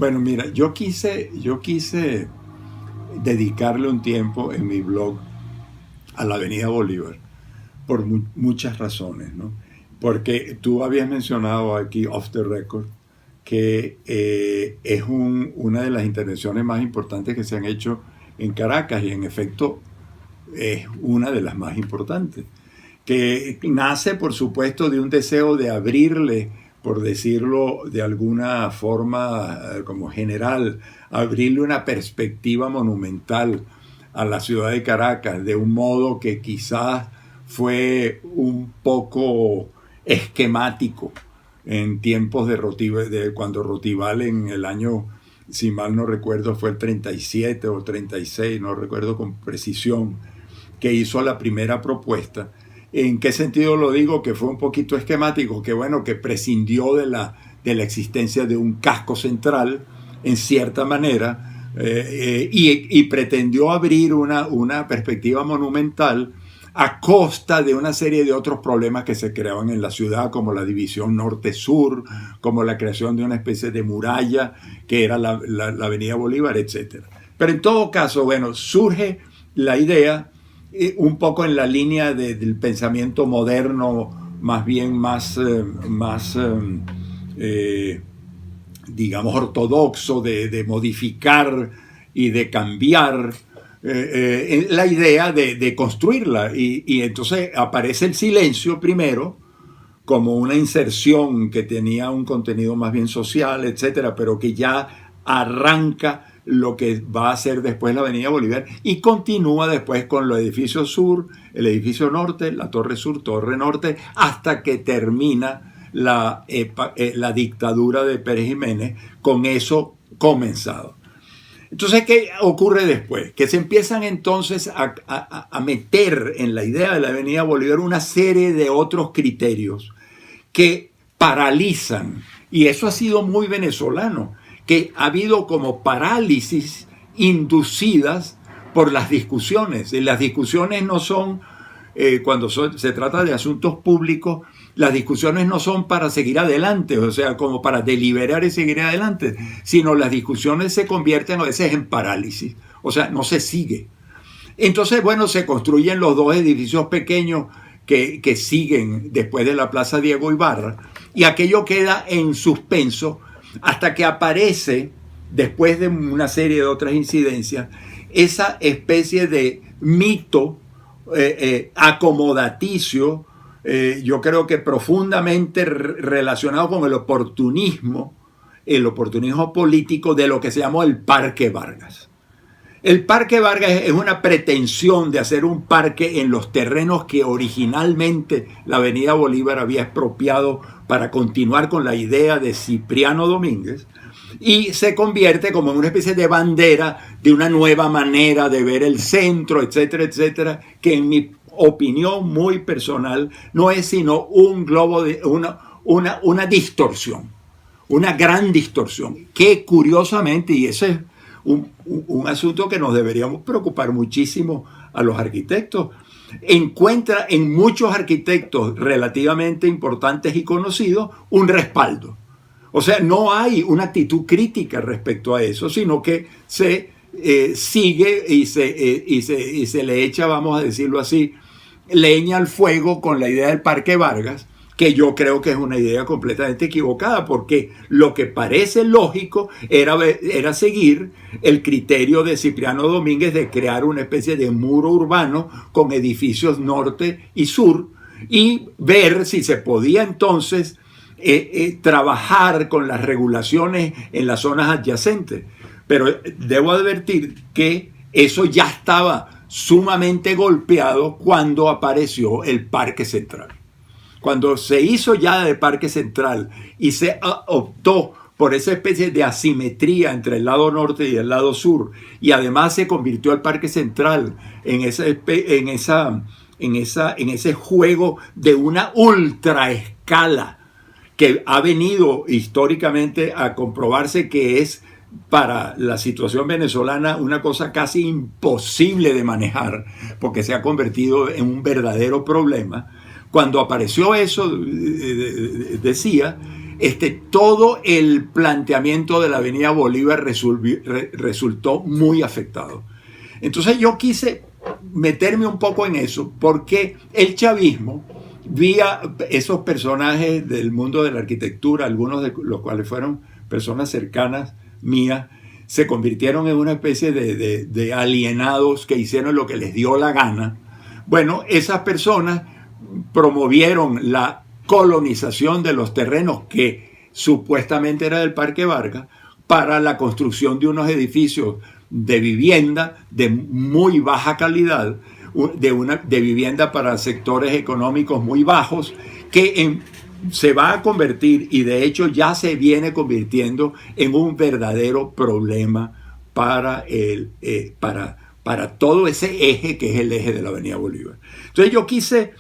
Bueno, mira, yo quise dedicarle un tiempo en mi blog a la Avenida Bolívar por muchas razones, ¿no? Porque tú habías mencionado aquí, off the record, que es una de las intervenciones más importantes que se han hecho en Caracas y en efecto es una de las más importantes, que nace por supuesto de un deseo de abrirle, por decirlo de alguna forma como general, abrirle una perspectiva monumental a la ciudad de Caracas, de un modo que quizás fue un poco esquemático en tiempos de cuando Rotival en el año, si mal no recuerdo, fue el 37 o 36, no recuerdo con precisión, que hizo la primera propuesta. ¿En qué sentido lo digo? Que fue un poquito esquemático, que bueno, que prescindió de la existencia de un casco central, en cierta manera, y pretendió abrir una perspectiva monumental a costa de una serie de otros problemas que se creaban en la ciudad, como la división norte-sur, como la creación de una especie de muralla, que era la Avenida Bolívar, etc. Pero en todo caso, bueno, surge la idea un poco en la línea del pensamiento moderno, más bien más digamos, ortodoxo, de modificar y de cambiar la idea de construirla. Y entonces aparece el silencio primero, como una inserción que tenía un contenido más bien social, etcétera, pero que ya arranca lo que va a ser después la Avenida Bolívar y continúa después con los edificios sur, el edificio norte, la torre sur, torre norte, hasta que termina la dictadura de Pérez Jiménez, con eso comenzado. Entonces, ¿qué ocurre después? Que se empiezan entonces a meter en la idea de la Avenida Bolívar una serie de otros criterios que paralizan, y eso ha sido muy venezolano, que ha habido como parálisis inducidas por las discusiones. Y las discusiones no son, cuando se trata de asuntos públicos, las discusiones no son para seguir adelante, o sea, como para deliberar y seguir adelante, sino las discusiones se convierten a veces en parálisis, o sea, no se sigue. Entonces, bueno, se construyen los dos edificios pequeños que siguen después de la Plaza Diego Ibarra, y aquello queda en suspenso hasta que aparece, después de una serie de otras incidencias, esa especie de mito acomodaticio, yo creo que profundamente relacionado con el oportunismo político de lo que se llamó el Parque Vargas. El Parque Vargas es una pretensión de hacer un parque en los terrenos que originalmente la Avenida Bolívar había expropiado para continuar con la idea de Cipriano Domínguez, y se convierte como en una especie de bandera de una nueva manera de ver el centro, etcétera, etcétera, que en mi opinión muy personal no es sino un globo de una distorsión, una gran distorsión, que curiosamente, y ese es un asunto que nos deberíamos preocupar muchísimo a los arquitectos, encuentra en muchos arquitectos relativamente importantes y conocidos un respaldo. O sea, no hay una actitud crítica respecto a eso, sino que se sigue y se le echa, vamos a decirlo así, leña al fuego con la idea del Parque Vargas, que yo creo que es una idea completamente equivocada, porque lo que parece lógico era seguir el criterio de Cipriano Domínguez de crear una especie de muro urbano con edificios norte y sur, y ver si se podía entonces trabajar con las regulaciones en las zonas adyacentes. Pero debo advertir que eso ya estaba sumamente golpeado cuando apareció el Parque Central. Cuando se hizo ya el Parque Central y se optó por esa especie de asimetría entre el lado norte y el lado sur, y además se convirtió el Parque Central en ese juego de una ultraescala que ha venido históricamente a comprobarse que es para la situación venezolana una cosa casi imposible de manejar, porque se ha convertido en un verdadero problema. Cuando apareció eso, decía, todo el planteamiento de la Avenida Bolívar resultó muy afectado. Entonces yo quise meterme un poco en eso porque el chavismo, vía esos personajes del mundo de la arquitectura, algunos de los cuales fueron personas cercanas mías, se convirtieron en una especie de alienados que hicieron lo que les dio la gana. Bueno, esas personas promovieron la colonización de los terrenos que supuestamente era del Parque Vargas para la construcción de unos edificios de vivienda de muy baja calidad, de vivienda para sectores económicos muy bajos, que se va a convertir, y de hecho ya se viene convirtiendo, en un verdadero problema para todo ese eje que es el eje de la Avenida Bolívar. Entonces yo quise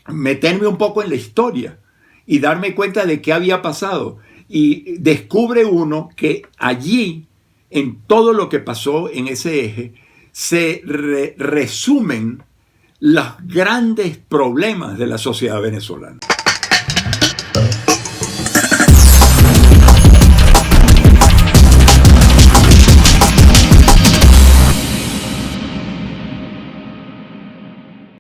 meterme un poco en la historia y darme cuenta de qué había pasado. Y descubre uno que allí, en todo lo que pasó en ese eje, se resumen los grandes problemas de la sociedad venezolana.